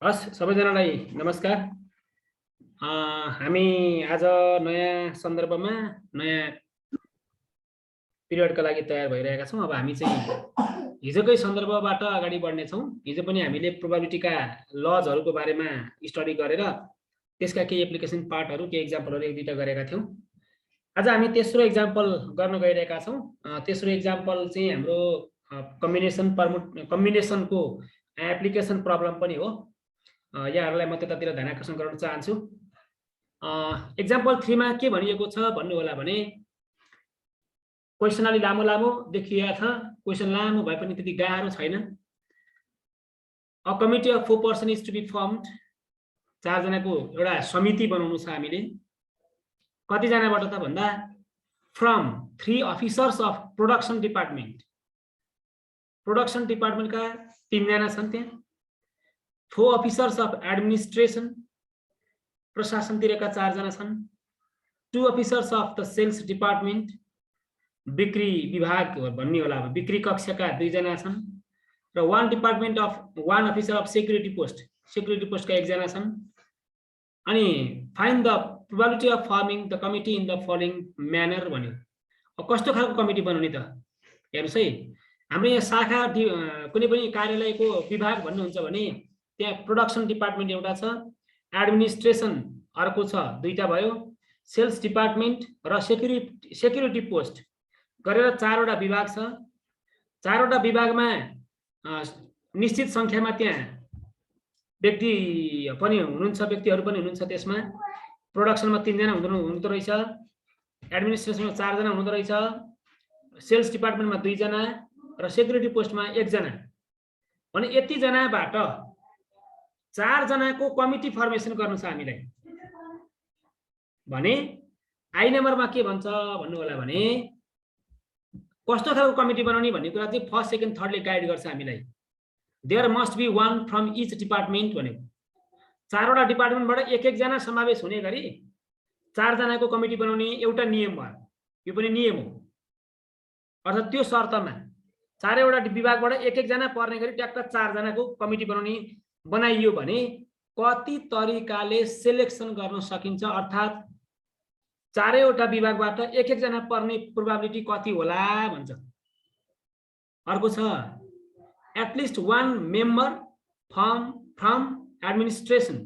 हस् सबैजनालाई नमस्कार। हामी आज नयाँ सन्दर्भमा नयाँ पिरियडका लागि तयार भइरहेका छौं। अब हामी चाहिँ हिजोकै सन्दर्भबाट अगाडि बढ्ने छौं। हिजो पनि हामीले प्रोबेबिलिटीका लजहरुको बारेमा स्टडी गरेर त्यसका केही एप्लिकेसन पार्टहरु केही एक्जाम्पलहरु एक दुईटा गरेका थियौं। आज हामी तेस्रो एक्जाम्पल गर्न गइरहेका छौं। तेस्रो एक्जाम्पल चाहिँ हाम्रो कम्बिनेसनको एप्लिकेसन प्रब्लम पनि हो। यहाँहरुलाई म त्यतातिर ध्यान आकर्षण गर्न चाहन्छु। एक्जाम्पल 3 मा के भनिएको छ भन्नु होला भने क्वेशन अलि लामो देखिएको छ। क्वेशन लामो भए पनि त्यति गाह्रो छैन। A committee of 4 person is to be formed. 4 जनाको एउटा समिति बनाउनु छ हामीले। कति जनाबाट त भन्दा from 3 officers of production department. Production डिपार्टमेन्टका 3 जना छन् त्यहाँ। 4 अफिसर्स अफ एडमिनिस्ट्रेसन। प्रशासनतिरका 4 जना छन्। 2 officers of the sales department. बिक्री विभाग भन्ने होला, बिक्री कक्षका 2 जना छन् र 1 officer of security post. Security पोस्टका 1 जना छन्। अनि find the probability of forming the committee in the following manner भन्यो। अब कस्तो खालको कमिटी बनाउने त हेर्नुस् है। हाम्रो यहाँ शाखा कुनै पनि कार्यालयको विभाग भन्नुहुन्छ भने त्यहाँ प्रोडक्सन डिपार्टमेन्ट एउटा छ, एडमिनिस्ट्रेसन अर्को छ, 2टा भयो, सेल्स डिपार्टमेन्ट र सेक्युरिटी पोस्ट गरेर 4 वटा विभाग छ। 4 वटा विभागमा निश्चित संख्यामा त्यहाँ व्यक्तिहरु पनि हुनुहुन्छ। त्यसमा प्रोडक्सनमा 3 जना हुँदो रहेछ, एडमिनिस्ट्रेसनमा 4 जना हुँदो रहेछ, सेल्स डिपार्टमेन्टमा 2 जना र सेक्युरिटी पोस्टमा 1 जना। भने यति जनाबाट 4 जनाको कमिटी फर्मेसन गर्नु छ हामीलाई। भने आई नम्बरमा के भन्छ भन्नु होला भने कस्तो खालको कमिटी बनाउने भन्ने कुरा चाहिँ फर्स्ट सेकेन्ड थर्डले गाइड गर्छ हामीलाई। There must be 1 from each department भनेको 4 वटा डिपार्टमेन्टबाट एक जना समावेश हुने गरी 4 जनाको कमिटी बनाउने एउटा नियम भयो। यो पनि नियम हो। अर्थात् त्यो शर्तमा 4 वटा विभागबाट एक जना पर्ने गरी ट्याक्क 4 जनाको कमिटी बनाइयो भने कति तरिकाले सिलेक्सन गर्न सकिन्छ। अर्थात् 4 वटा विभागबाट एक जना पर्ने प्रोबेबिलिटी कति होला भन्छ। अर्को छ एटलिस्ट 1 मेम्बर फ्रम एडमिनिस्ट्रेसन।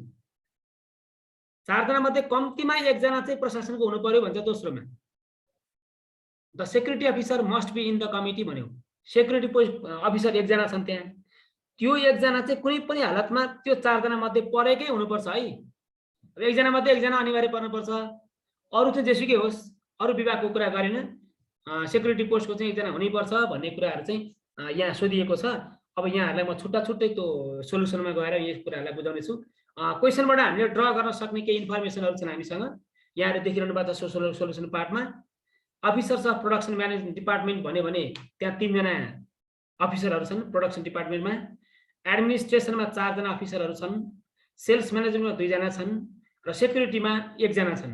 4 जना मध्ये कम्तीमा 1 जना चाहिँ प्रशासनको हुनु पर्यो भन्छ दोस्रोमा। The security officer must be in the committee भन्यो। सेक्युरिटी अफिसर 1 जना छन् त्यहाँ। त्यो 1 जना चाहिँ कुनै पनि हालतमा त्यो 4 जना मध्ये परेकै हुनुपर्छ है। 1 जना मध्ये 1 जना अनिवार्य पर्नुपर्छ। अरु चाहिँ जेसुकै होस्, अरु विभागको कुरा गरेन, सेक्युरिटी पोस्टको चाहिँ 1 जना हुनैपर्छ भन्ने कुराहरु चाहिँ यहाँ सोधिएको छ। अब यहाँहरुलाई म छुट्टै त्यो सोलुसनमा गएर यस कुराहरुलाई बुझाउने छु। क्वेशनबाट हामीले ड्रा गर्न सक्ने केही इन्फर्मेसनहरु छन् हामीसँग। यहाँहरु देखिरहनु भएको छ सोलुसन पार्टमा। Officers of production management department भन्यो भने त्यहाँ 3 जना अफिसरहरु छन् प्रोडक्सन डिपार्टमेन्टमा। एडमिनिस्ट्रेसनमा 4 जना अफिसरहरु छन्। सेल्स म्यानेजमेन्टमा 2 जना छन् र सेक्युरिटीमा 1 जना छन्।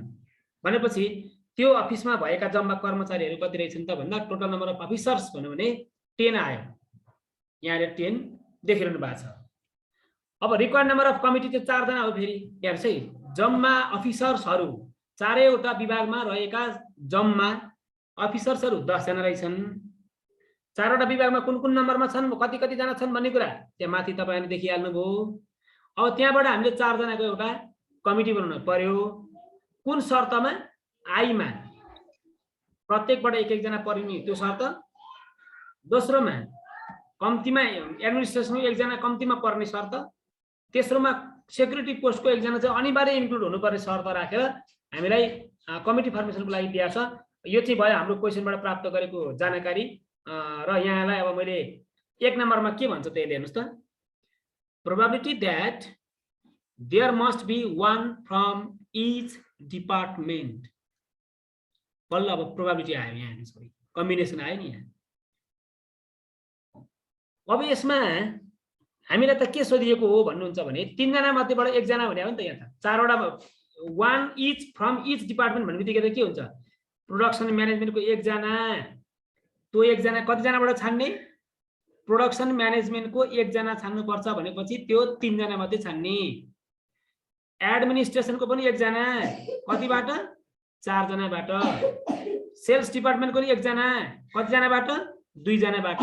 भनेपछि त्यो अफिसमा भएका जम्मा कर्मचारीहरु कति रहेछन् त भन्दा टोटल नम्बर अफ अफिसर्स भन्यो भने 10 आयो। यहाँ 10 देखिरहनु भएको छ। अब रिक्वायर्ड नम्बर अफ कमिटी चाहिँ 4 जना हो। फेरि हेर्नुस् है, जम्मा अफिसर्सहरु 4 वटा विभागमा रहेका जम्मा अफिसर्सहरु 10 जना रहेछन्। 4 वटा विभागमा कुन नम्बरमा छन्, कति जना छन् भन्ने कुरा त्यहाँ माथि तपाईहरुले देखिहाल्नुभयो। अब त्यहाँबाट हामीले 4 जनाको एउटा कमिटी बनाउनु पर्यो। कुन शर्तमा? आईमा प्रत्येकबाट एक जना पर्ने त्यो शर्त। दोस्रोमा कम्तीमा एडमिनिस्ट्रेसनको 1 जना कम्तीमा पर्ने शर्त। तेस्रोमा सेक्युरिटी पोस्टको 1 जना चाहिँ अनिवार्य इन्क्लुड हुनुपर्ने शर्त राखेर हामीलाई कमिटी फर्मेसनको लागि दिएको छ। यो चाहिँ भयो हाम्रो क्वेशनबाट प्राप्त गरेको जानकारी। र यहाँलाई अब मैले 1 नम्बरमा के भन्छ त यसले हेर्नुस् त। Probability that there must be 1 from each department. बल्ल अब प्रोबेबिलिटी आयो यहाँ, सरी कम्बिनेसन आयो नि यहाँ। अब यसमा हामीलाई त के सोधिएको हो भन्नुहुन्छ भने 3 जना मध्येबाट 1 जना भने हो नि त। यहाँ त 4 वटा 1 इच फ्रम इच डिपार्टमेन्ट भन्ने बित्तिकै त के हुन्छ, प्रोडक्सन म्यानेजमेन्टको 1 जना, त्यो 1 जना कति जनाबाट छान्ने? प्रोडक्सन म्यानेजमेन्टको एकजना छान्नुपर्छ भनेपछि त्यो 3 जना मात्रै छान्ने। एडमिनिस्ट्रेसनको पनि एकजना, कतिबाट? 4 जनाबाट। सेल्स डिपार्टमेन्टको पनि एकजना, कतिजनाबाट? 2 जनाबाट।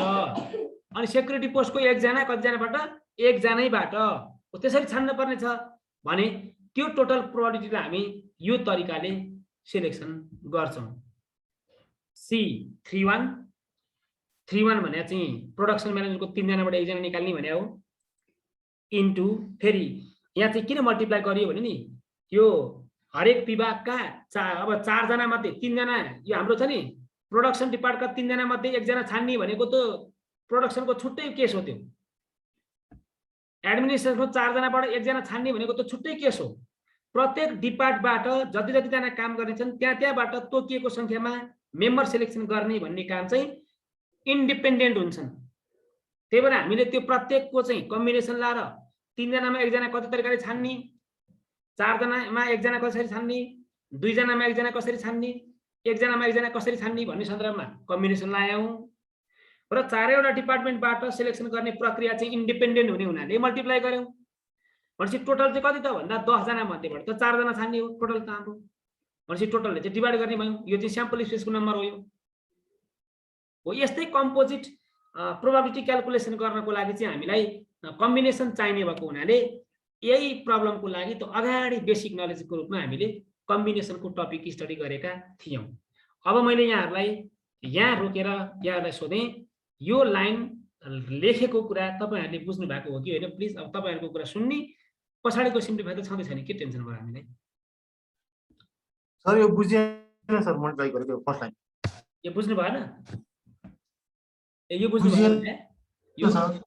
अनि सेक्युरिटी पोस्टको एकजना, कतिजनाबाट? 1 जनैबाट। त्यसरी छान्न पर्ने छ भने त्यो टोटल प्रोबेबिलिटीलाई हामी यो तरिकाले सिलेक्सन गर्छौं। C31 भने चाहिँ प्रोडक्सन म्यानेजरको 3 जनाबाट 1 जना निकाल्ने भने हो, इन्टु फेरि यहाँ चाहिँ किन मल्टिप्लाई गरियो भने नि यो हरेक विभागका अब 4 जना मध्ये 3 जना, यो हाम्रो छ नि प्रोडक्सन डिपार्टमेन्टका 3 जना मध्ये 1 जना छान्ने भनेको त प्रोडक्सनको छुट्टै केस हो। त्यो एडमिनिस्ट्रेसनको 4 जनाबाट 1 जना छान्ने भनेको त छुट्टै केस हो। प्रत्येक डिपार्टबाट जति जना काम गर्ने छन् त्यहाँबाट तोकिएको संख्यामा मेम्बर सिलेक्सन गर्ने भन्ने काम चाहिँ इन्डिपेन्डेन्ट हुन्छन्। त्यही भएर हामीले त्यो प्रत्येकको चाहिँ कम्बिनेसन लाएर 3 जनामा 1 जना कति तरिकाले छान्ने, 4 जनामा 1 जना कसरी छान्ने, 2 जनामा 1 जना कसरी छान्ने, 1 जनामा 1 जना कसरी छान्ने भन्ने सन्दर्भमा कम्बिनेसन लायौं र 4वटा डिपार्टमेन्टबाट सिलेक्सन गर्ने प्रक्रिया चाहिँ इन्डिपेन्डेन्ट हुने हुनाले मल्टिप्लाई गर्यौं। भनेपछि टोटल चाहिँ कति त भन्दा 10 जना मध्येबाट त 4 जना छान्ने हो टोटल त हाम्रो। भनेपछि टोटलले चाहिँ डिभाइड गर्ने भयो। यो चाहिँ स्याम्पल स्पेसको नम्बर हो। यो यस्तै कम्पोजिट प्रोबेबिलिटी क्याल्कुलेसन गर्नको लागि चाहिँ हामीलाई कम्बिनेसन चाहिने भएको हुनाले यही प्रब्लमको लागि त अगाडि बेसिक नलेजको रूपमा हामीले कम्बिनेसनको टपिक स्टडी गरेका थियौं। अब मैले यहाँहरूलाई यहाँ रोकेर यहाँहरूलाई सोधेँ, यो लाइन लेखेको कुरा तपाईहरुले बुझ्नु भएको हो कि हैन? प्लिज अब तपाईहरुको कुरा सुन्नी, पछाडीको सिम्प्लिफाई त छँदै छैन, के टेन्सन भयो हामीलाई? सर यो बुझिएन सर, मैले ट्राई गरेको फर्स्ट लाइन। यो बुझ्नु भएन? यो बुझ्नु भएन? यो सर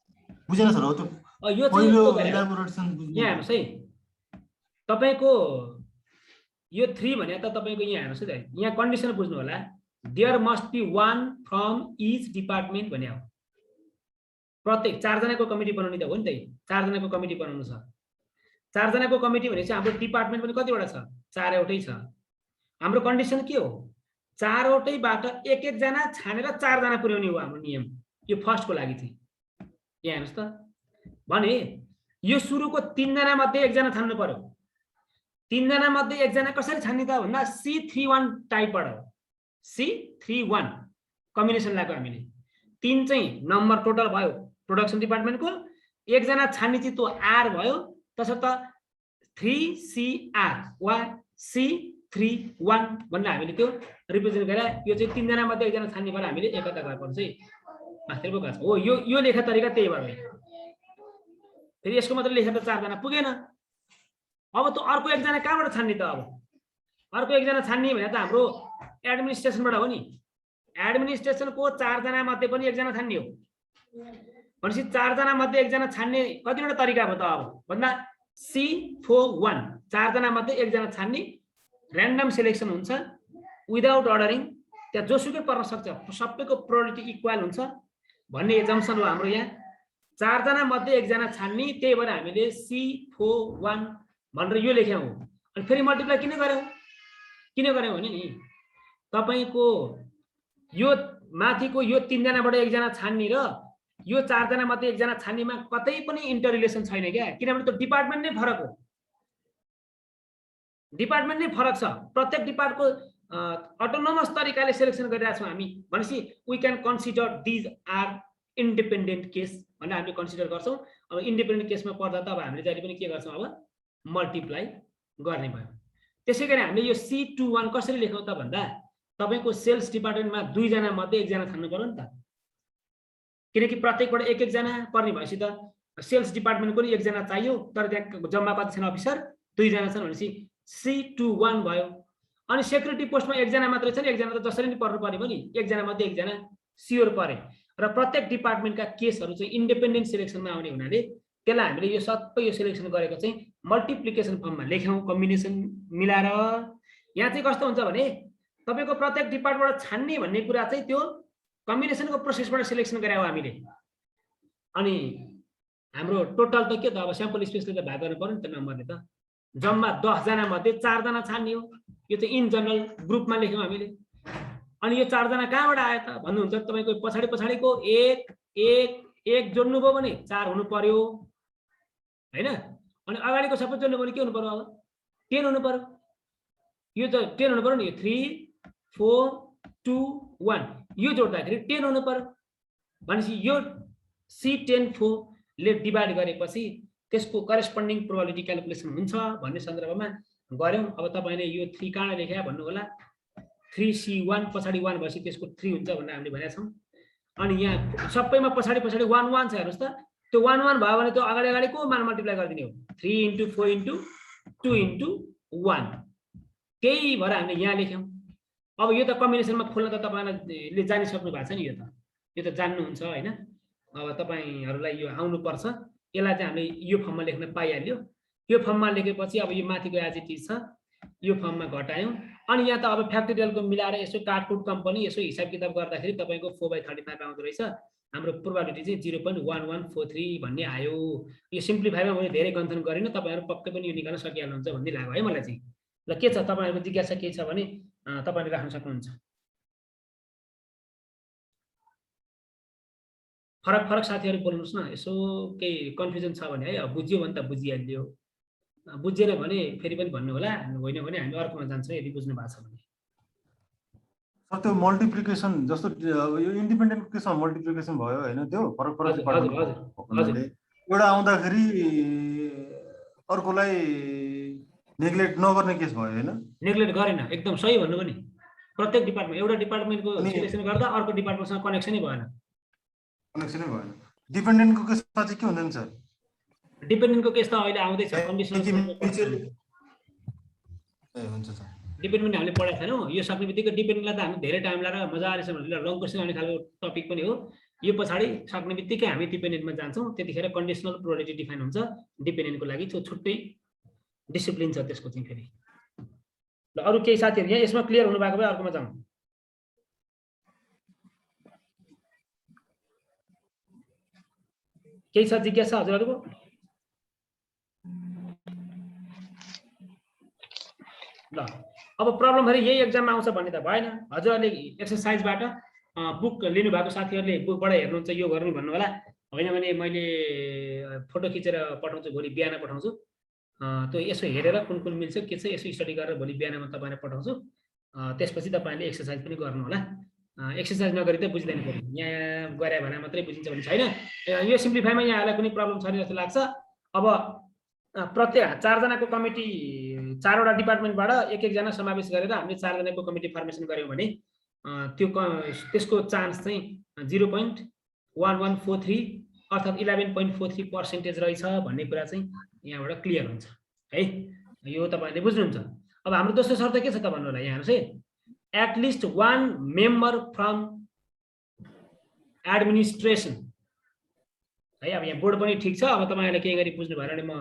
बुझेन सर, हो त्यो यो पहिलो इलाबोरेसन बुझ्नु। यहाँ हेर्नुस् है, तपाईको यो 3 भने त तपाईको यहाँ हेर्नुस् है, यहाँ कन्डिसन बुझ्नु होला। There must be one from each department भने हो। प्रत्येक 4 जनाको कमिटी बनाउने त हो नि त। 4 जनाको कमिटी बनाउनु छ। 4 जनाको कमिटी भनेपछि हाम्रो डिपार्टमेन्ट पनि कतिवटा छ? 4 वटै छ। हाम्रो कन्डिसन के हो? 4 वटैबाट 1-1 जना छानेर 4 जना पुर्याउने हो हाम्रो नियम। यो फर्स्टको लागि चाहिँ यहाँ हेर्नुस् त, भने यो सुरुको 3 जना मध्ये 1 जना छान्नु पर्यो। 3 जना मध्ये 1 जना कसरी छान्ने त भन्दा C31 टाइपबाट हो। C31 कम्बिनेसन लगाएको हामीले। 3 चाहिँ नम्बर टोटल भयो प्रोडक्सन डिपार्टमेन्टको, 1 जना छान्ने चाहिँ त्यो R भयो। तसर्थ 3CR वा C31 भन्ने हामीले त्यो रिप्रेजेन्ट गरेर यो चाहिँ 3 जना मध्ये 1 जना छान्ने भएर हामीले एकता गर्नुपर्छ है। मास्टरको गएको हो यो लेखा तरिका त्यही भयो। फेरि यसको मतलब लेखा त 4 जना पुगेन। अब त अर्को 1 जना कहाँबाट छान्ने त? अब अर्को 1 जना छान्ने भने त हाम्रो एडमिनिस्ट्रेसनबाट हो नि। एडमिनिस्ट्रेसनको 4 जना मध्ये पनि 1 जना छान्ने हो। भनेपछि 4 जना मध्ये 1 जना छान्ने कतिवटा तरिका भयो त? अब भन्दा C41 4 जना मध्ये 1 जना छान्ने, र्यान्डम सिलेक्सन हुन्छ विदाउट अर्डरिङ। त्यहाँ जोसुकै पर्न सक्छ, सबैको प्रोबेबिलिटी इक्वल हुन्छ भन्ने एजम्पसन हो हाम्रो। यहाँ 4 जना मध्ये 1 जना छान्ने, त्यही भएर हामीले C41 भनेर यो लेख्यौं। अनि फेरि मल्टिप्लाई किन गर्यौं भने नि तपाईको यो माथिको यो 3 जनाबाट 1 जना छान्ने र यो 4 जना मध्ये 1 जना छान्नेमा कतै पनि इन्टररिलेसन छैन क्या। किनभने त्यो डिपार्टमेन्ट नै फरक हो। डिपार्टमेन्ट नै फरक छ। प्रत्येक डिपार्टको अटोनोमस तरिकाले सिलेक्सन गरिरहेका छौँ हामी। भनेपछि we can consider these are independent case भनेर हामीले कन्सिडर गर्छौँ। अब इन्डिपेन्डेन्ट केसमा पर्दा त अब हामीले जहिले पनि के गर्छौँ? अब मल्टिप्लाई गर्ने भयो। त्यसै गरी हामीले यो C21 कसरी लेखौँ त भन्दा तपाईको सेल्स डिपार्टमेन्टमा 2 जना मध्ये 1 जना छान्नु पर्यो नि त। किनकि प्रत्येकबाट 1-1 जना पर्ने भएपछि त सेल्स डिपार्टमेन्टको पनि 1 जना चाहियो, तर त्यहाँ जम्मा कति छन् अफिसर? 2 जना छन्। भनेपछि C21 भयो। अनि सेक्युरिटी पोस्टमा 1 जना मात्रै छन्, 1 जना त जसरी नि पर्नु पर्ने पनि 1 जना मध्ये 1 जना स्योर परे। र प्रत्येक डिपार्टमेन्टका केसहरू चाहिँ इन्डिपेन्डेन्ट सिलेक्सनमा आउने हुनाले त्यसलाई हामीले यो सबै यो सिलेक्सन गरेको चाहिँ मल्टिप्लिकेसन फर्ममा लेख्यौं, कम्बिनेसन मिलाएर। यहाँ चाहिँ कस्तो हुन्छ भने तपाईको प्रत्येक डिपार्टमेन्टबाट छान्ने भन्ने कुरा चाहिँ त्यो कम्बिनेसनको प्रोसेसबाट सिलेक्सन गरे हो हामीले। अनि हाम्रो टोटल त के त? अब स्याम्पल स्पेसले त भाग गर्नु पर्यो नि त नम्बरले त। जम्मा 10 जना मध्ये 4 जना छान्ने हो। यो चाहिँ इन जनरल ग्रुपमा लेख्यौं हामीले। अनि यो 4 जना कहाँबाट आयो त भन्नुहुन्छ? तपाईको पछाडीको 1 1 1 जोड्नु भयो भने 4 हुनु पर्यो हैन। अनि अगाडिको सबै जोड्नु भने के हुनु पर्यो? अब 10 हुनु पर्यो। यो त 10 हुनु पर्यो नि। 3 4 2 1 यो जोड्दाखेरि 10 हुनु पर्यो। भनेपछि यो C10 ले डिभाइड गरेपछि त्यसको करेस्पोन्डिङ प्रोबेबिलिटी क्याल्कुलेसन हुन्छ भन्ने सन्दर्भमा गर्यौं। अब तपाईले यो 3 कहाँ लेख्या भन्नु होला। 3C1 पछाडी 1 भएपछि त्यसको 3 हुन्छ भनेर हामीले भनेका छौं। अनि यहाँ सबैमा पछाडी 1 1 छ हेर्नुस् त। त्यो 1 1 भयो भने त्यो अगाडिको मान मल्टिप्लाई गरिदिने हो। 3 * 4 * 2 * 1 त्यही भएर हामीले यहाँ लेख्यौं। अब यो त कम्बिनेसनमा खोल्न त तपाईले जानिसक्नु भएको छ नि। यो त जान्नुहुन्छ हैन। अब तपाईहरुलाई यो आउनु पर्छ। यसलाई चाहिँ हामीले यो फर्ममा लेख्न पाइहाल्यो। यो फर्ममा लेखेपछि अब यो माथिको एज इट इज छ। यो फर्ममा घटायौं। अनि यहाँ त अब फ्याक्टोरियलको मिलाएर यसो काटकुट कम्पनी यसो हिसाब किताब गर्दाखेरि तपाईको 4/35 आउँदो रहेछ। हाम्रो प्रोबेबिलिटी चाहिँ 0.1143 भन्ने आयो। यो सिम्प्लिफाईमा मैले धेरै गन्थन गरिन। तपाईहरु पक्कै पनि यो निकाल्न सकिहाल्नुहुन्छ भन्ने लाग्यो है मलाई चाहिँ। ल के छ तपाईहरुको जिज्ञासा के छ भने तपाईले राख्न सक्नुहुन्छ। फरक साथीहरु बोल्नुस् न। यसो केही कन्फ्युजन छ भने है। बुझ्यो भने त बुझिहाल्यो। बुझेन भने फेरि पनि भन्नु होला। होइन भने हामी अर्कोमा जान्छौँ यदि बुझ्नु भएको छ भने। सर त्यो मल्टिप्लिकेसन जस्तो यो इन्डिपेन्डेन्ट केसमा मल्टिप्लिकेसन भयो हैन त्यो फरक हजुर एउटा आउँदाखेरि अर्कोलाई नेग्लेक्ट नगर्ने केस भयो हैन। नेग्लेक्ट गरेन। एकदम सही भन्नु पनि। प्रत्येक डिपार्टमेन्ट एउटा डिपार्टमेन्टको सिलेक्सन गर्दा अर्को डिपार्टमेन्टसँग कनेक्सनै भएन। कनेक्सनै भएन। डिपेन्डेन्टको केसमा चाहिँ के हुँदैन सर? डिपेन्डेन्टको केस त अहिले आउँदै छ। कन्डिसनल हुन्छ सर। डिपेन्डेन्ट हामीले पढाएको छैनौँ। यो सक्ने बित्तिकै डिपेन्डेन्टलाई त हामी धेरै टाइम लगाएर मजाले सम्झेर लङ क्वेसन आउने खालको टपिक पनि हो। यो पछाडि सक्ने बित्तिकै हामी डिपेन्डेन्टमा जान्छौँ। त्यतिखेर कन्डिसनल प्रोबेबिलिटी डिफाइन हुन्छ डिपेन्डेन्टको लागि। छुट्टै डिसिप्लिन छ त्यसको चाहिँ फेरि। ल अरु केही साथीहरु यहाँ यसमा क्लियर हुनु भएको भए अर्कोमा जाउँ। केही छ जिज्ञासा हजुरहरुको? ल अब प्रब्लम फेरि यही एक्जाममा आउँछ भन्ने त भएन। हजुरहरुले एक्सरसाइजबाट बुक लिनु भएको साथीहरुले बुकबाट हेर्नुहुन्छ यो गर्नु भन्नु होला। होइन भने मैले फोटो खिचेर पठाउँछु भोलि बिहान पठाउँछु। त्यो यसो हेरेर कुन कुन मिल्छ के छ यसो स्टडी गरेर भोलि बिहानमा तपाईलाई पठाउँछु। त्यसपछि तपाईले एक्सरसाइज पनि गर्नु होला। एक्सरसाइज नगरी त बुझ्दैन फेरि। यहाँ गरे भने मात्रै बुझिन्छ भन्ने छैन। यो सिम्प्लिफाईमा यहाँलाई कुनै प्रब्लम छैन जस्तो लाग्छ। अब प्रत्येक 4 जनाको कमिटी 4 वटा डिपार्टमेन्टबाट एक जना समावेश गरेर हामीले 4 जनाको कमिटी फर्मेसन गर्यौं भने त्यसको चान्स चाहिँ 0.1143 अर्थात् 11.43% रहेछ भन्ने कुरा चाहिँ यहाँबाट क्लियर हुन्छ है। यो तपाईले बुझ्नुहुन्छ। अब हाम्रो दोस्रो शर्त के छ त भन्नु होला। यहाँ हेर्नुस् है। At least 1 member from administration है। अब यहाँ बोर्ड पनि ठीक छ। अब तपाईहरुले के गरी बुझ्नु भयो भने म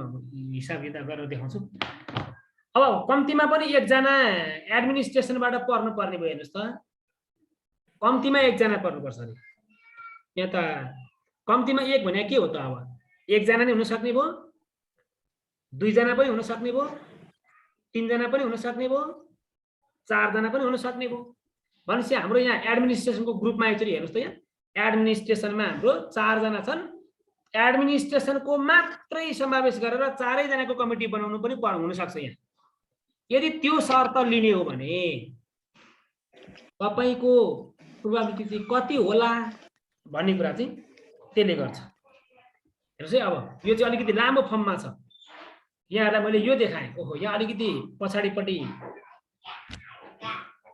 हिसाब किताब गरेर देखाउँछु। अब कम्तीमा पनि एक जना एडमिनिस्ट्रेसनबाट पर्नु पर्ने भयो हेर्नुस् त। कम्तीमा एक जना पर्नुपर्छ अरे। यहाँ त कम्तीमा एक भने के हो त? अब एक जना नै हुन सक्ने भयो, 2 जना पनि हुन सक्ने भयो, 3 जना पनि हुन सक्ने भयो, 4 जना पनि हुन सक्ने भयो। भनेपछि हाम्रो यहाँ एडमिनिस्ट्रेसनको ग्रुपमा एकचोटि हेर्नुस् त। यहाँ एडमिनिस्ट्रेसनमा हाम्रो 4 जना छन्। एडमिनिस्ट्रेसनको मात्रै समावेश गरेर 4 जनाको कमिटी बनाउनु पनि हुन सक्छ। यहाँ यदि त्यो शर्त लिने हो भने तपाईको प्रोबेबिलिटी चाहिँ कति होला भन्ने कुरा चाहिँ त्यसले गर्छ। हेर्नुस् है। अब यो चाहिँ अलिकति लामो फर्ममा छ। यहाँहरुलाई मैले यो देखाएँ। ओहो यहाँ अलिकति पछाडिपट्टि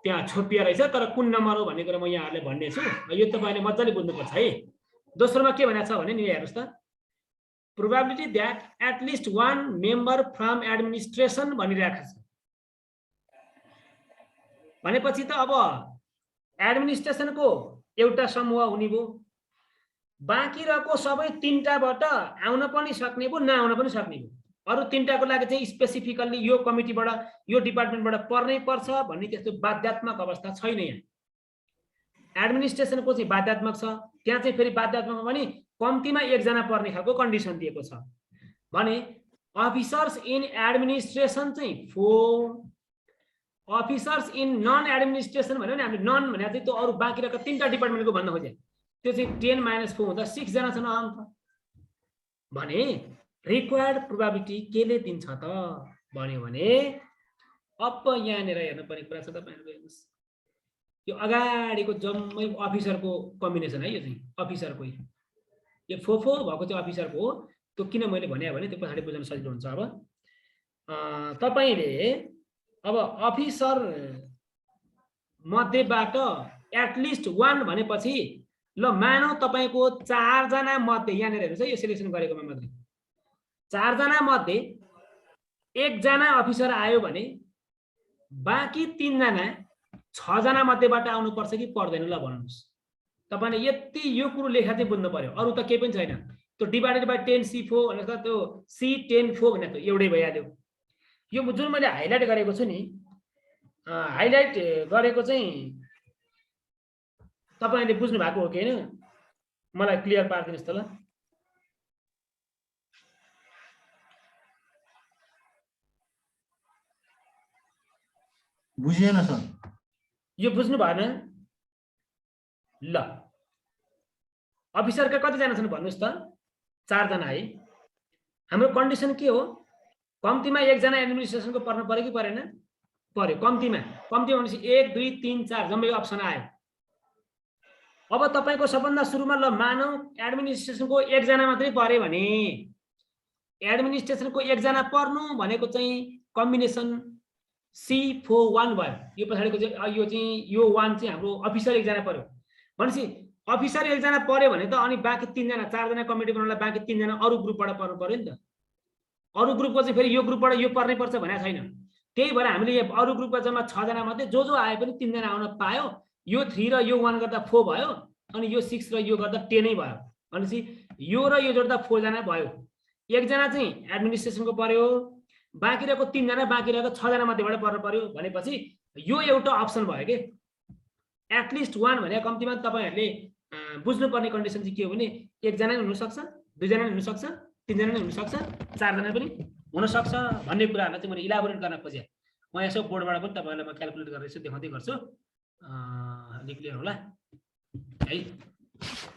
त्यहाँ छोपिया रहेछ। तर कुन नम्बर हो भन्ने कुरा म यहाँहरुलाई भन्ने छु। यो तपाईले मजाले बुझ्नुपर्छ है। दोस्रोमा के भनेको छ भने नि हेर्नुस् त। Probability that at least 1 member from administration भनिरहेको छ। भनेपछि त अब एडमिनिस्ट्रेसनको एउटा समूह हुने भयो। बाँकी रहेको सबै 3टाबाट आउन पनि सक्ने भयो, नआउन पनि सक्ने भयो। अरु 3टाको लागि चाहिँ स्पेसिफिकली यो कमिटीबाट यो डिपार्टमेन्टबाट पर्नै पर्छ भन्ने त्यस्तो बाध्यात्मक अवस्था छैन। यहाँ एडमिनिस्ट्रेसनको चाहिँ बाध्यात्मक छ। त्यहाँ चाहिँ फेरि बाध्यात्मक भने कम्तीमा एक जना पर्ने खालको कन्डिसन दिएको छ। भने अफिसर्स इन एडमिनिस्ट्रेसन चाहिँ 4, अफिसर्स इन नन एडमिनिस्ट्रेसन भन्यो भने हामीले नन भने चाहिँ त्यो अरु बाँकी रहेको 3टा डिपार्टमेन्टको भन्न खोजे। त्यो चाहिँ 10 - 4 हुँदा 6 जना छन् अन्त भने रिक्वायर्ड प्रोबेबिलिटी केले दिन्छ त भन्यो भने अब यहाँनिर हेर्नुपर्ने कुरा छ तपाईहरुको। हेर्नुस् यो अगाडिको जम्मै अफिसरको कम्बिनेसन है। यो चाहिँ अफिसरको यो फोफो भएको चाहिँ अफिसरको हो। त्यो किन मैले भने भने त्यो पछाडि बुझ्न सजिलो हुन्छ। अब तपाईले अब अफिसर मध्येबाट एटलिस्ट 1 भनेपछि ल मानौ तपाईको 4 जना मध्ये यहाँनिर हेर्नुस् है यो सिलेक्सन गरेकोमा मात्रै 4 जना मध्ये 1 जना अफिसर आयो भने बाँकी 3 जना 6 जना मध्येबाट आउनु पर्छ कि पर्दैन ल भन्नुस्। तपाईले यति यो कुरो लेखा चाहिँ बुझ्नु पर्यो। अरु त केही पनि छैन। त्यो डिभाइडेड बाइ 10C4 भनेको त्यो C10(4) भनेको एउटै भइहाल्यो। यो जुन मैले हाइलाइट गरेको छु नि हाइलाइट गरेको चाहिँ तपाईले बुझ्नु भएको हो कि हैन मलाई क्लियर पार्दिनुस् त ल। बुझिएन सर। यो बुझ्नु भएन ल। अफिसरका कति जना छन् भन्नुस् त 4 जना है। हाम्रो कन्डिसन के हो कम्तीमा 1 जना एडमिनिस्ट्रेसनको पर्न पर्यो कि परेन पर्यो। कम्तीमा भनेपछि 1 2 3 4 जम्मै अप्सन आयो। अब तपाईको सबभन्दा सुरुमा ल मानौ एडमिनिस्ट्रेसनको 1 जना मात्रै पर्यो भने एडमिनिस्ट्रेसनको 1 जना पर्नु भनेको चाहिँ कम्बिनेसन C41 भयो। यो पछाडिको चाहिँ यो 1 चाहिँ हाम्रो अफिसर 1 जना पर्यो भनेपछि अफिसर 1 जना पर्यो भने त अनि बाँकी 3 जना 4 जना कमिटी बनाउनलाई बाँकी 3 जना अरु ग्रुपबाट पर्नु पर्यो नि त। अरु ग्रुपको चाहिँ फेरि यो ग्रुपबाट यो पर्नै पर्छ भनेको छैन। त्यही भएर हामीले यो अरु ग्रुपका जम्मा 6 जना मध्ये जो आए पनि 3 जना आउन पायो। यो 3 र यो 1 गर्दा 4 भयो अनि यो 6 र यो गर्दा 10 नै भयो भनेपछि यो र यो जोड्दा 4 जना भयो। 1 जना चाहिँ एडमिनिस्ट्रेसनको पर्यो बाँकी रहेको 3 जना बाँकी रहेको 6 जना मध्येबाट पर्न पर्यो भनेपछि यो एउटा अप्सन भयो के। एटलिस्ट 1 भने कम्तीमा तपाईहरुले बुझ्नुपर्ने कन्डिसन चाहिँ के हो भने 1 जना नै हुन सक्छ 2 जना नै हुन सक्छ 3 जना नै हुन सक्छ 4 जना पनि हुन सक्छ भन्ने कुराहरुलाई चाहिँ मैले इलाबोरेट गर्न खोजे। म यसो बोर्डबाट पनि तपाईहरुलाई म क्याल्कुलेट गरेर यसो देखाउँदै गर्छु। अलि क्लियर होला है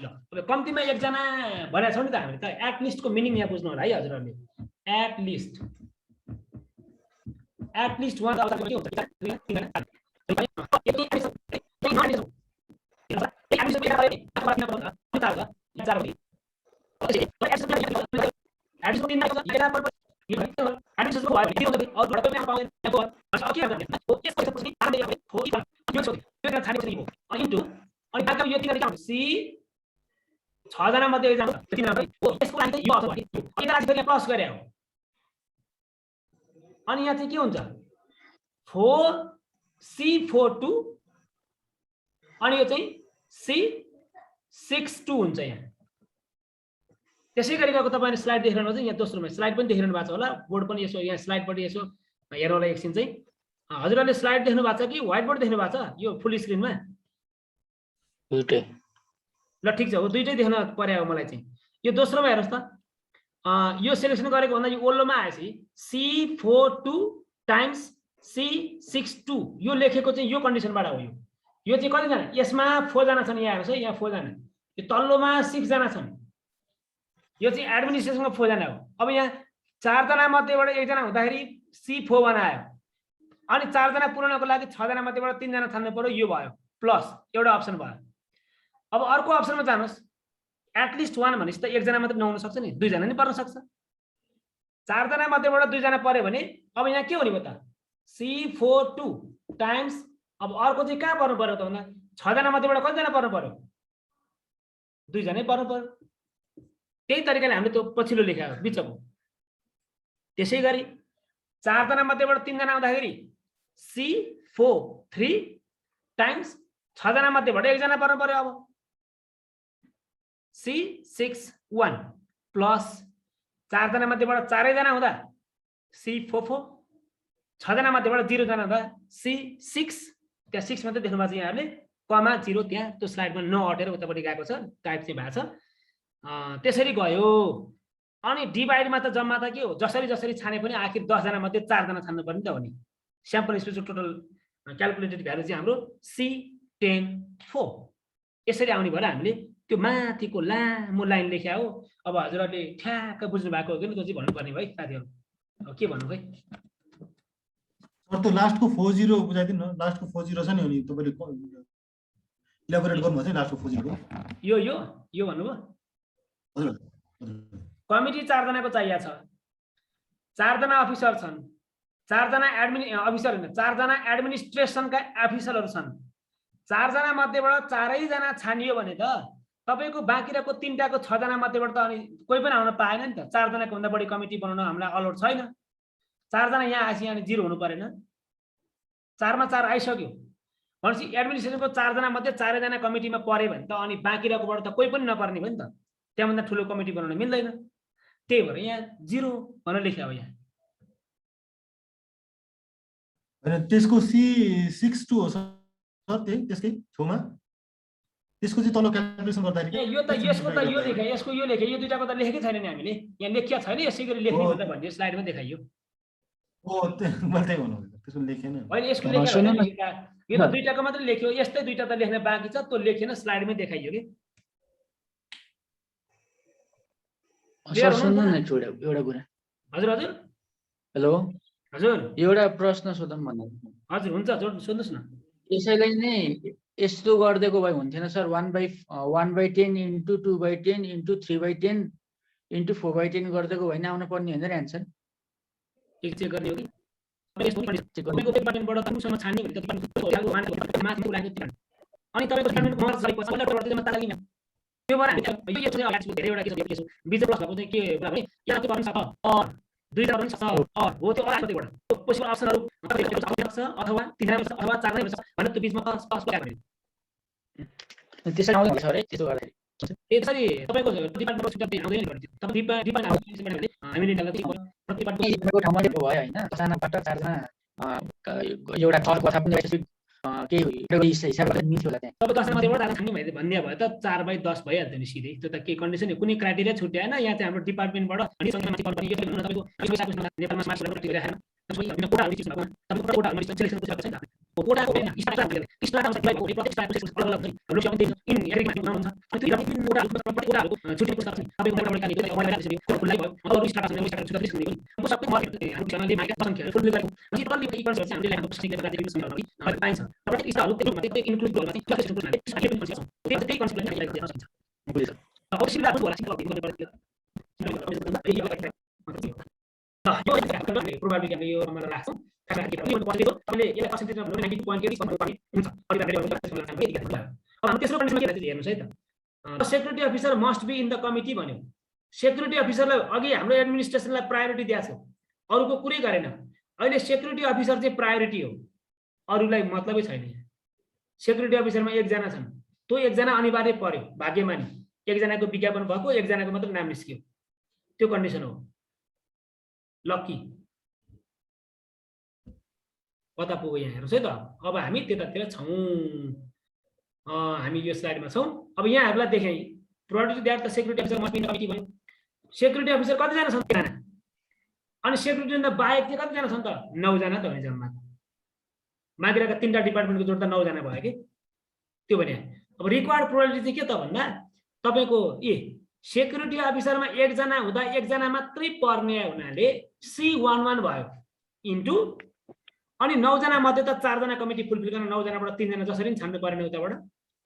ल। अब कम्तीमा 1 जना भनेको छौ नि त हामीले त एटलिस्टको मिनिङ यहाँ बुझ्नु होला है हजुरहरुले। एटलिस्ट 1 आउँदा के हुन्छ छ जना मध्ये 1 जना यसको लागि यो अथवा यिनीलाई फेरि प्लस गरे हो अनि यहाँ चाहिँ के हुन्छ 4C42 अनि यो चाहिँ C62 हुन्छ। यहाँ त्यसै गरिको तपाईले स्लाइड देखिरहनु हुन्छ। यहाँ दोस्रोमा स्लाइड पनि देखिरहनु भएको छ होला। बोर्ड पनि यसो यहाँ स्लाइड पनि यसो हेर्नु होला एकछिन चाहिँ। हजुरहरुले स्लाइड देख्नु भएको छ कि व्हाइट बोर्ड देख्नु भएको छ यो फुल स्क्रिनमा? दुईटै। ल ठीक छ हो दुईटै देख्न पर्यो मलाई चाहिँ। यो दोस्रोमा हेर्नुस् त यो सिलेक्सन गरेको भन्दा यो ओल्लोमा आएपछि C42 टाइम्स C62 यो लेखेको चाहिँ यो कन्डिसनबाट हो। यो चाहिँ कति जना यसमा 4 जना छन्। यहाँ हेर्नुस् है यहाँ 4 जना यो तल्लोमा 6 जना छन्। यो चाहिँ एडमिनिस्ट्रेसनको 4 जना हो। अब यहाँ 4 जना मध्येबाट 1 जना हुँदाखेरि C41 आयो अनि 4 जना पुराउनको लागि 6 जना मध्येबाट 3 जना छान्नु पर्यो। यो भयो प्लस एउटा अप्सन भयो। अब अर्को अप्सनमा जानुस् एटलिस्ट 1 भनेपछि त 1 जना मात्र नहुन सक्छ नि 2 जना नि पर्न सक्छ। 4 जना मध्येबाट 2 जना पर्यो भने अब यहाँ के हुने भयो त C42 टाइम्स अब अर्को चाहिँ कहाँ पर्नु पर्यो त भन्दा 6 जना मध्येबाट कति जना पर्नु पर्यो 2 जनै पर्नु पर्यो। त्यही तरिकाले हामीले त्यो पछिल्लो लेखेको बिचको। त्यसैगरी 4 जना मध्येबाट 3 जना आउँदाखेरि C43 टाइम्स 6 जना मध्येबाट 1 जना पर्नु पर्यो। अब C61 प्लस 4 जना मध्येबाट 4 जना हुँदा C44 6 जना मध्येबाट 0 जना हुँदा C6 त्यहाँ 6 मात्रै देख्नु भएको छ यहाँहरुले कमा 0 त्यहाँ त्यो स्लाइडमा नअटेर उतापटि गएको छ टाइप चाहिँ भएको छ। त्यसरी गयो अनि डिभाइडमा त जम्मा त के हो जसरी छाने पनि आखिर 10 जना मध्ये 4 जना छान्नु पर्ने त हो नि। स्याम्पल स्पेसको टोटल क्याल्कुलेटेड भ्यालु चाहिँ हाम्रो C10(4) यसरी आउने भएर हामीले त्यो माथिको लामो लाइन लेख्या हो। अब हजुरहरूले ठ्याक्क बुझ्नु भएको हो कि त्यो चाहिँ भन्नुपर्ने है साथीहरू। अब के भन्नु खै? सर त्यो लास्टको 40 बुझाइदिनु न। लास्टको 40 छ नि, अनि तपाईँले इलाबोरेट गर्नुभएको छ लास्टको 40 यो भन्नुभयो। हजुर कमिटी 4 जनाको चाहिएको छ। 4 जना अफिसर छन्, 4 जना अफिसर हैन, 4 जना एडमिनिस्ट्रेसनका अफिसरहरू छन्। 4 जना मध्येबाट 4 जना छानियो भने त तपाईको बाँकी रहेको 3 टाको 6 जना मध्येबाट त अनि कोही पनि आउन पाएन नि त। 4 जनाको भन्दा बढी कमिटी बनाउन हामीलाई अलाउड छैन। 4 जना यहाँ आएपछि अनि 0 हुनु परेन। 4 मा 4 आइसक्यो भनेपछि एडमिनिस्ट्रेसनको 4 जना मध्ये 4 जना कमिटीमा परे भने त अनि बाँकी रहेकोबाट त कोही पनि नपर्ने भयो नि त। त्यहाँभन्दा ठुलो कमिटी बनाउन मिल्दैन। त्यही भएर यहाँ 0 भनेर लेख्या हो यहाँ। हैन त्यसको C62 हो सर, त्यसकै छेउमा त्यसको चाहिँ तल क्याल्कुलेसन गर्दाखेरि यो त यसको त यो लेख्या, यसको यो लेख्या, यो दुईटाको त लेखेकै छैन नि हामीले। यहाँ लेखिया छैन, यसै गरी लेख्ने भनेर भन्ने स्लाइडमा देखाइयो। मैले त्यही भन्नु त्यसको लेखेन। होइन यसको लेख्या यो त दुईटाको मात्रै लेख्यो, यस्तै दुईटा त लेख्न बाँकी छ, त्यो लेखेन, स्लाइडमै देखाइयो कि। सर सुन्नु न एउटा कुरा। हजुर हजुर हेलो हजुर एउटा प्रश्न सोधौँ भन्नु। हजुर हुन्छ सोध्नुहोस् न। यसैलाई नै यस्तो गरिदिएको भए हुन्थेन सर? 1/10 इन्टु 2/10 इन्टु 3/10 इन्टु 4/10 गरिदिएको भए आउनु पर्ने होइन र एन्सर? एक चेक गर्ने हो कि तपाईँको डिपार्टमेन्टबाट तपाईँसँग छान्ने भने त अनि तपाईँको डिपार्टमेन्टको मर्ज गरेपछि त्यसमा तालिम त्यो भएर हामी यो चाहिँ अगाडि धेरैवटा के छ बिच प्लस भएको चाहिँ के भने यहाँ त्यो गर्न सक्छ अर दुईटा गर्न सक्छ अर हो त्यो अर कतिवटा पोसिबल अप्सनहरु सक्छ अथवा 3 जना सक्छ अथवा 4 जना सक्छ भने त्यो बिचमा पास गरे भने त्यसै आउँदैन सर है त्यसो गर्दाखेरि यसरी तपाईको डिपार्टमेन्टको छुट्टै आउँदैन नि तपाईँ डिपार्टमेन्टले हामीले प्रतिपादनको ठाउँमा भयो हैन सानाबाट 4 जना एउटा थर कथा पनि के हिसाब गरेर मिल्छ होला त्यहाँ तपाईँ 10 जना मात्रै एउटा छान्ने भन्ने भए त 4/10 भइहाल्थ्यो नि सिधै। त्यो त के कन्डिसन हो, कुनै क्राइटेरिया छुट्याएन। यहाँ चाहिँ हाम्रो डिपार्टमेन्टबाट अनि संस्थामा कम्पनी के भन्नु तपाईको नेपालमा मार्क्स गरेर राखेन तपाईको कोटा लिस्ट भएको तपाईको कोटा लिस्ट सिलेक्सन गरेको छैन कोटाको हैन स्टार्ट आउँछ प्रत्येक स्टार्ट प्रोसेस अलग अलग हाम्रो चाहिँ इन एग्रीमेन्ट बनाउनु छ अनि त्यो पनि कोटा कोटाको छुट्टै पुस्तक छ तपाईको कोटाबाट कानी त्यो अगाडि राखेपछि फुल भयो अरु स्टार्ट आउँछ स्टार्ट लिस्ट हुने म सबै मार्केट हाम्रो च्यानलले मार्केट संख्या फुल गरेको अनि टल्ली इक्वल्स चाहिँ हामीले लेखेको पुस्तकले गर्दा त्यो सम्झाउन कि अहिले पाइन्छ तपाईको स्टारहरु त्यसमा त्यही इन्क्लुड गर्दा चाहिँ क्लासिफिकेसन गर्ने त्यसले पनि भन्छ त्यही कन्सेप्टले हामीले लेखेको छ बुझ्छ अब सिधा होला सिधा गर्नु पर्छ यो प्रोबेबिलिटी हामीले यो नम्बर राख्छौं हामीले यसलाई पर्सेन्टेज मा भन्नु 92.8 हुन्छ अब हामी तेस्रो कन्डिसनमा के राख्छ हेर्नुस् है त security officer must be in the committee भन्यो। सेक्युरिटी अफिसरलाई अघि हाम्रो एडमिनिस्ट्रेसनलाई प्रायोरिटी दिएको छ, अरुको कुरै गरेन। अहिले सेक्युरिटी अफिसर चाहिँ प्रायोरिटी हो, अरुलाई मतलबै छैन। सेक्युरिटी अफिसरमा 1 जना छन्, त्यो 1 जना अनिवार्य पर्यो भाग्यमानी। 1 जनाको विज्ञापन भएको, 1 जनाको मात्र नाम निस्क्यो, त्यो कन्डिसन हो। लकी कता पुग्यो यहाँ हेर्नुस् है त। अब हामी त्यतातिर छौं, हामी यो स्लाइडमा छौं। अब यहाँहरुलाई देखाइ priority that the security officer must be in committee भयो। सेक्युरिटी अफिसर कति जना छन्? 3 जना। अनि सेक्युरिटी भन्दा बाहेक चाहिँ कति जना छन् त? 9 जना त हो जम्मा। मागिरहेका 3टा डिपार्टमेन्टको जोड्दा 9 जना भयो के त्यो भने। अब रिक्वायर्ड प्रोबेबिलिटी चाहिँ के त भन्दा तपाईको सेक्युरिटी अफिसरमा 1 जना हुँदा 1 जना मात्रै पर्ने हुनाले C11 भयो इन्टु अनि 9 जना मध्ये त 4 जना कमिटी फुलफिल गर्न 9 जनाबाट 3 जना जसरी छान्नु पर्ने उताबाट।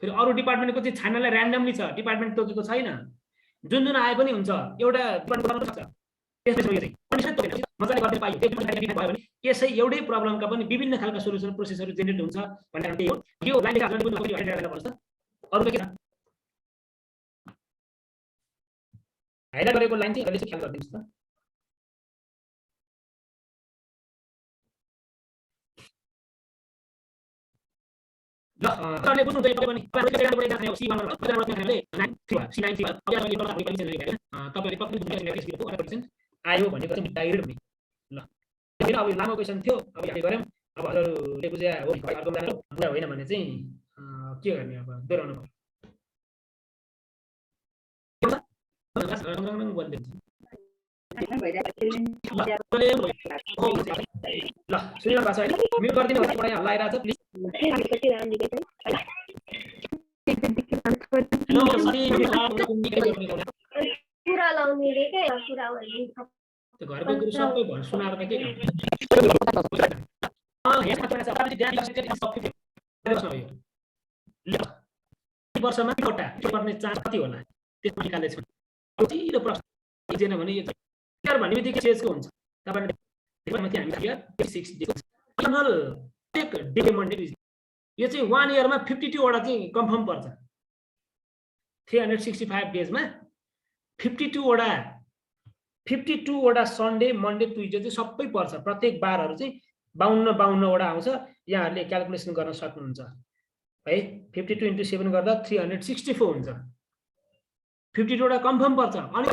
फेरि अरु डिपार्टमेन्टको चाहिँ छान्नलाई र्यान्डमली छ, डिपार्टमेन्ट तोकेको छैन। जुन आए पनि हुन्छ, एउटा डिपार्टमेन्ट गर्न सक्छ। त्यसपछि चाहिँ कन्डिसन तोकेर मजाले गर्न पाइयो। त्यो डिपार्टमेन्ट भयो भने यसै एउटै प्रब्लमका पनि विभिन्न खालका सोलुसन प्रोसेसहरु जेनेरेट हुन्छ भनेर त्यही हो। यो लाइनले चाहिँ पनि तपाईले हेरेर गर्नु पर्छ। अरु के छ हाइलाइट गरेको लाइन चाहिँ अहिले चाहिँ ख्याल गरिदिनुस् त। ल तपाईले बुझ्नु चाहिँ तपाईले पनि आयो भनेको चाहिँ डाइरेक्ट हुने। ल फेरि अब लामो क्वेशन थियो, अब हामी गर्यौं। अब हजुरले बुझ्या हो अर्को कुरा होइन भने चाहिँ के गर्ने, अब दोहोर्याउनु पर्यो। ल सुनिनु भएको छ हैन? म्युट गरिदिनु होला, पढाइ हल्लाइरहेछ प्लिज। कुरा लाउने रे के कुरा भन्ने त्यो घरको कुरो सबै भन्न सुनाएर के वर्षमा एउटा गर्ने चान्स कति होला त्यसमा निकालेको छु छिटो प्रश्न दिएन भने यो भन्ने बित्तिकै चेजको हुन्छ तपाईँले यो चाहिँ 1 इयरमा 52 वटा चाहिँ कन्फर्म पर्छ 365 डेजमा 52 वटा सन्डे मन्डे ट्युजडे चाहिँ सबै पर्छ प्रत्येक बारहरू चाहिँ 52 वटा आउँछ यहाँहरूले क्याल्कुलेसन गर्न सक्नुहुन्छ है 52 × 7 गर्दा 364 हुन्छ 52 वटा कन्फर्म पर्छ अनि